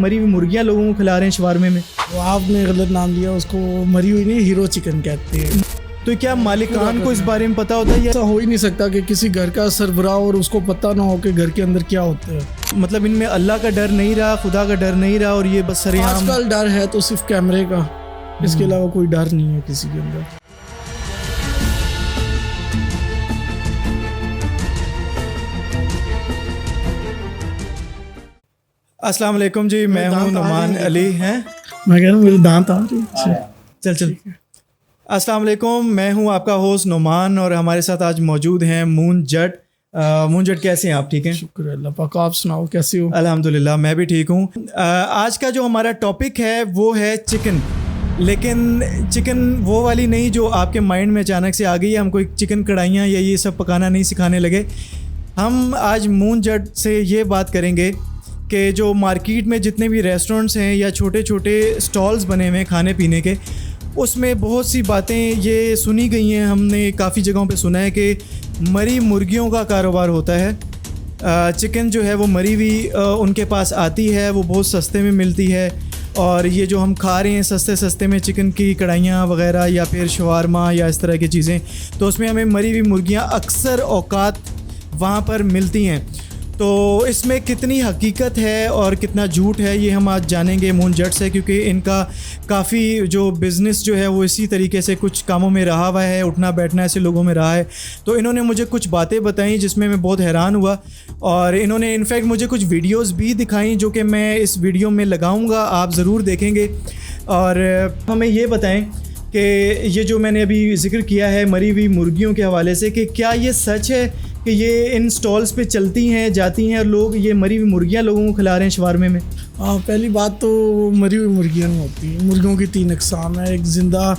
मरी हुई मुर्गियां लोगों को खिला रहे हैं शवारमे में। वो आपने गलत नाम लिया, उसको मरी हुई नहीं हीरो चिकन कहते हैं। तो क्या मालिकान को इस बारे में पता होता है या ऐसा हो ही नहीं सकता कि किसी घर का सरबराह और उसको पता ना हो कि घर के अंदर क्या होता है। मतलब इनमें अल्लाह का डर नहीं रहा, खुदा का डर नहीं रहा और ये बस सरेआम। आजकल डर है तो सिर्फ कैमरे का, इसके अलावा कोई डर नहीं है किसी के अंदर। अस्सलाम वालेकुम जी, मैं हूँ नुमान अली। हैं मैं कह रहा हूँ मेरे दांत आ रहे हैं। चल अस्सलाम वालेकुम, मैं हूँ आपका होस्ट नुमान और हमारे साथ आज मौजूद हैं मून जट। मून जट कैसे हैं आप? ठीक हैं, शुक्र है अल्लाह पाक। आप सुनाओ कैसे हो? अल्हम्दुलिल्लाह मैं भी ठीक हूँ। आज का जो हमारा टॉपिक है वो है चिकन, लेकिन चिकन वो वाली नहीं जो आपके माइंड में अचानक से आ गई है। हम कोई चिकन कढ़ाइयाँ या ये सब पकाना नहीं सिखाने लगे। हम आज मून जट से ये बात करेंगे कि जो मार्केट में जितने भी रेस्टोरेंट्स हैं या छोटे छोटे स्टॉल्स बने हुए हैं खाने पीने के, उसमें बहुत सी बातें ये सुनी गई हैं, हमने काफ़ी जगहों पे सुना है कि मरी मुर्गियों का कारोबार होता है। चिकन जो है वो मरी हुई उनके पास आती है, वो बहुत सस्ते में मिलती है और ये जो हम खा रहे हैं सस्ते सस्ते में चिकन की कढ़ाइयाँ वगैरह या फिर शवारमा या इस तरह की चीज़ें, तो उसमें हमें मरी हुई मुर्गियाँ अक्सर औकात वहाँ पर मिलती हैं। तो इसमें कितनी हकीकत है और कितना झूठ है ये हम आज जानेंगे मून जट से, क्योंकि इनका काफ़ी जो बिज़नेस जो है वो इसी तरीके से कुछ कामों में रहा हुआ है, उठना बैठना ऐसे लोगों में रहा है। तो इन्होंने मुझे कुछ बातें बताई जिसमें मैं बहुत हैरान हुआ और इन्होंने इनफैक्ट मुझे कुछ वीडियोस भी दिखाई जो कि मैं इस वीडियो में लगाऊंगा, आप ज़रूर देखेंगे। और हमें ये बताएं कि ये जो मैंने अभी जिक्र किया है मरी हुई मुर्गियों के हवाले से, कि क्या ये सच है कि ये इन स्टॉल्स पे चलती हैं जाती हैं और लोग ये मरी हुई मुर्गियां लोगों को खिला रहे हैं शवारमे में? हाँ, पहली बात तो मरी हुई मुर्गियाँ नहीं होती। मुर्गियों की 3 अक़साम है, एक जिंदा,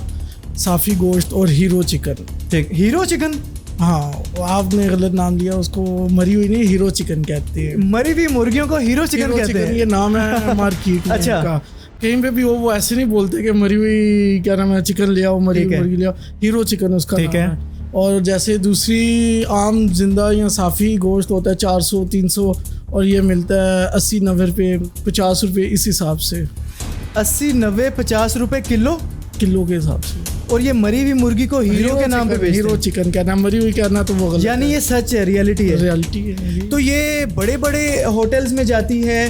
साफ़ी गोश्त और हीरो चिकन। ठीक, हीरो चिकन? हाँ, आपने गलत नाम लिया, उसको मरी हुई नहीं हीरो चिकन कहते हैं। मरी हुई मुर्गियों को हीरो चिकन कहते हैं? ये नाम है मार्केट में। अच्छा, कहीं पे भी वो ऐसे नहीं बोलते कि मरी हुई क्या नाम है चिकन ले आओ, मरी हुई मुर्गी ले आओ, हीरो चिकन उसका नाम है। और जैसे दूसरी आम जिंदा या साफ़ी गोश्त होता है 400-300 और ये मिलता है 80-90 रुपये, 50 रुपये, इस हिसाब से। 80-90-50 रुपये किलो के हिसाब से। और ये मरी हुई मुर्गी को हीरो के नाम पे बेचते हैं? हीरो चिकन कहना, मरी हुई कहना तो वो गलत। यानी ये सच है, रियलिटी है? रियलिटी है। तो ये बड़े बड़े होटल्स में जाती है।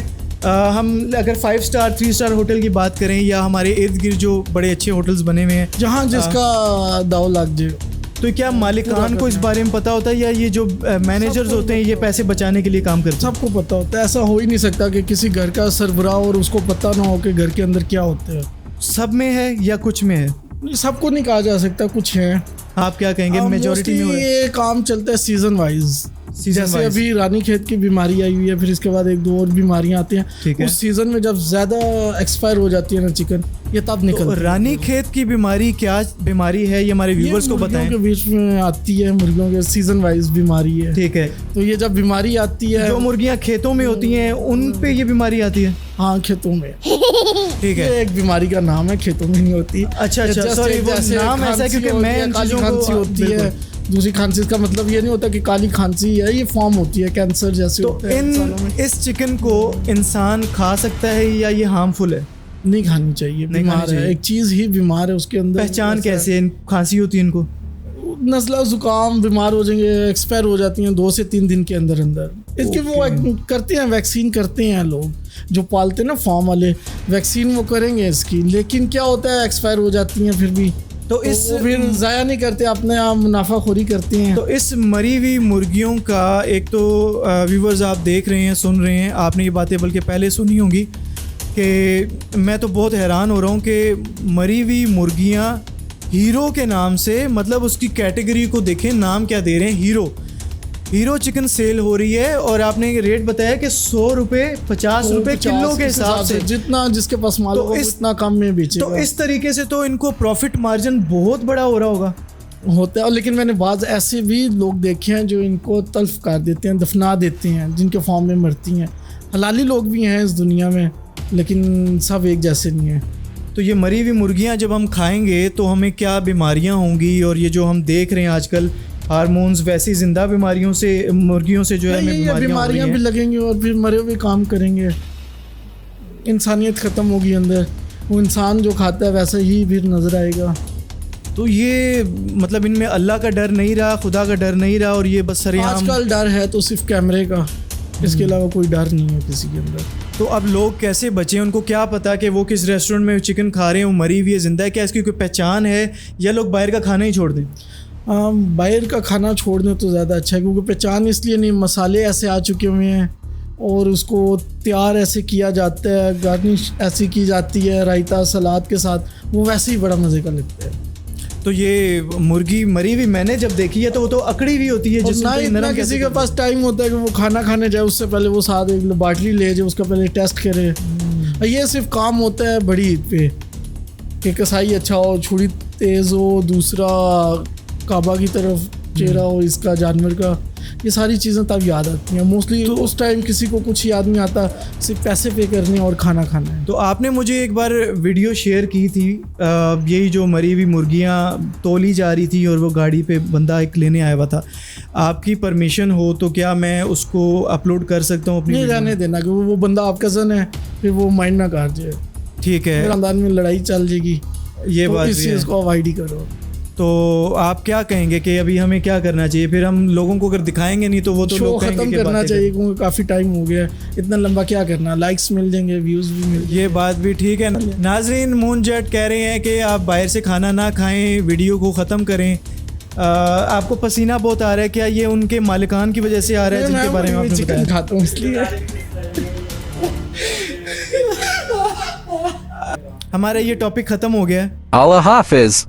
हम अगर 5 स्टार 3 स्टार होटल की बात करें या हमारे इर्द गिर्द जो बड़े अच्छे होटल्स बने हुए हैं जहाँ जिसका दाव लग जाए, तो क्या मालिकान को इस बारे में पता होता है या ये जो मैनेजर्स होते हैं ये पैसे बचाने के लिए काम करते हैं? सबको पता होता है। ऐसा हो ही नहीं सकता कि किसी घर का सरबराह और उसको पता ना हो कि घर के अंदर क्या होता है। सब में है या कुछ में है? सबको नहीं कहा जा सकता, कुछ है। आप क्या कहेंगे मेजॉरिटी में? ये काम चलता है सीजन वाइज। जैसे अभी रानी खेत की बीमारी आई हुई है, फिर इसके बाद 1-2 और बीमारियां आती हैं। उस सीजन में जब ज्यादा एक्सपायर हो जाती है ना चिकन, ये तब निकलती है। रानी खेत की बीमारी क्या बीमारी है ये हमारे व्यूवर्स को बताएं। मुर्गियों के बीच में आती है, मुर्गियों के सीजन वाइज बीमारी है। ठीक है, तो ये जब बीमारी आती है, जो मुर्गियां खेतों में होती हैं उन पे ये बीमारी आती है? हाँ, खेतों में। ठीक है, एक बीमारी का नाम है, खेतों में नहीं होती। अच्छा, सॉरी, वो नाम ऐसा है क्योंकि मैं काली खांसी होती है। दूसरी खांसी का मतलब ये नहीं होता कि काली खांसी है, ये फॉर्म होती है कैंसर जैसे। तो इस चिकन को इंसान खा सकता है या ये हार्मफुल है? नहीं खानी चाहिए, बीमार है। एक चीज ही बीमार है उसके अंदर। पहचान कैसे खांसी होती है इनको? नज़ला जुकाम, बीमार हो जाएंगे, एक्सपायर हो जाती हैं 2 से 3 दिन के अंदर इसके। वो करते हैं, वैक्सीन करते हैं लोग जो पालते हैं ना फार्म वाले, वैक्सीन वो करेंगे इसकी, लेकिन क्या होता है एक्सपायर हो जाती हैं फिर भी। तो इस फिर ज़ाया नहीं करते, अपने आप मुनाफाखोरी करते हैं। तो इस मरी हुई मुर्गियों का एक तो व्यूवर्स आप देख रहे हैं, सुन रहे हैं, आपने ये बातें बल्कि पहले सुनी होंगी कि मैं तो बहुत हैरान हो रहा हूँ कि मरी हुई मुर्गियाँ हीरो के नाम से, मतलब उसकी कैटेगरी को देखें, नाम क्या दे रहे हैं, हीरो चिकन सेल हो रही है। और आपने रेट बताया कि 100 रुपये 50 रुपये किलो के हिसाब से, जितना जिसके पास माल हो इतना कम में बेचेगा। तो इस तरीके से तो इनको प्रॉफिट मार्जिन बहुत बड़ा हो रहा होता है। लेकिन मैंने बाज़ ऐसे भी लोग देखे हैं जो इनको तल्फ कर देते हैं, दफना देते हैं, जिनके फार्म में मरती हैं। हलाली लोग भी हैं इस दुनिया में, लेकिन सब एक जैसे नहीं हैं। तो ये मरी हुई मुर्गियाँ जब हम खाएंगे तो हमें क्या बीमारियाँ होंगी? और ये जो हम देख रहे हैं आजकल हार्मोन्स, वैसी जिंदा बीमारियों से, मुर्गियों से जो है हमें बीमारियाँ भी लगेंगी और फिर मरे हुए काम करेंगे। इंसानियत ख़त्म होगी अंदर, वो इंसान जो खाता है वैसा ही फिर नज़र आएगा। तो ये मतलब इनमें अल्लाह का डर नहीं रहा, खुदा का डर नहीं रहा, और ये बस सरेआम। आजकल डर है तो सिर्फ कैमरे का, इसके अलावा कोई डर नहीं है किसी के अंदर। तो अब लोग कैसे बचें? उनको क्या पता कि वो किस रेस्टोरेंट में चिकन खा रहे हैं, वो मरी हुई है, ज़िंदा है? क्या इसकी कोई पहचान है, या लोग बाहर का खाना ही छोड़ दें? बाहर का खाना छोड़ दें तो ज़्यादा अच्छा है, क्योंकि पहचान इसलिए नहीं, मसाले ऐसे आ चुके हुए हैं और उसको तैयार ऐसे किया जाता है, गार्निश ऐसी की जाती है रायता सलाद के साथ, वो वैसे ही बड़ा मज़े का लगता है। तो ये मुर्गी मरी हुई मैंने जब देखी है तो वो तो अकड़ी हुई होती है, और जिसमें ना तो इतना नरम किसी कैसे के करते पास टाइम होता है कि वो खाना खाने जाए, उससे पहले वो साथ एक बाटली ले जाए, उसका पहले टेस्ट करे। ये सिर्फ काम होता है बड़ी ईद पे कि कसाई अच्छा हो, छुरी तेज़ हो, दूसरा काबा की तरफ चेहरा हो इसका जानवर का, ये सारी चीज़ें तब याद आती हैं। मोस्टली तो उस टाइम किसी को कुछ याद नहीं आता, सिर्फ पैसे पे करने और खाना खाना है। तो आपने मुझे एक बार वीडियो शेयर की थी, यही जो मरी हुई मुर्गियाँ तोली जा रही थी और वो गाड़ी पे बंदा एक लेने आया हुआ था। आपकी परमिशन हो तो क्या मैं उसको अपलोड कर सकता हूँ अपनी नहीं, रहने देना, क्योंकि वो बंदा आपका कज़न है, फिर वो माइंड ना कर जाए, ठीक है, खानदान में लड़ाई चल जाएगी, ये तो बात इस भी है। चीज़ को अवॉइड ही करो। तो आप क्या कहेंगे कि अभी हमें क्या करना चाहिए? फिर हम लोगों को अगर दिखाएंगे नहीं तो वो तो शो लोग कहेंगे ख़त्म कि करना बातें चाहिए, क्योंकि काफ़ी टाइम हो गया है, इतना लंबा क्या करना, लाइक्स मिल जाएंगे, व्यूज़ भी मिल ये बात भी ठीक है। नाजरीन, मून जेट कह रहे हैं कि आप बाहर से खाना ना खाएं, वीडियो को ख़त्म करें। आपको पसीना बहुत आ रहा है, क्या ये उनके मालिकान की वजह से आ रहा है जिनके बारे में आपने चिकन बताया? खाता हूँ इसलिए। हमारा ये टॉपिक ख़त्म हो गया है। Allah Hafiz.